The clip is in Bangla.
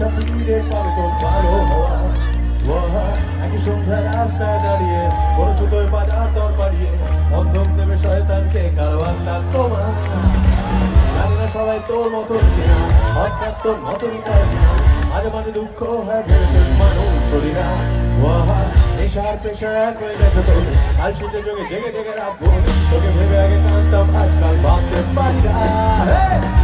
সাথীদের পাবে তোর ভালো হওয়া। একই সন্ধ্যায় রাস্তায় দাঁড়িয়ে কোন ছোটই বাজার দর পাড়িয়ে বন্ধক দেবে শয়তানকে কারো আল্লাহ তোমার। জানি না সবাই তোর মতন কিনা, হঠাৎ তোর মতনই তাই কিনা, মাঝে মাঝে দুঃখ হয় ভেবে মানুষ শরীরা। নেশার পেশা এক হয়ে গেছে তোর, কাল শীতে যোগে জেগে জেগে রাখবো তোকে ভেবে আগে কাঁদতাম, আজকাল ভাবতে পারি না।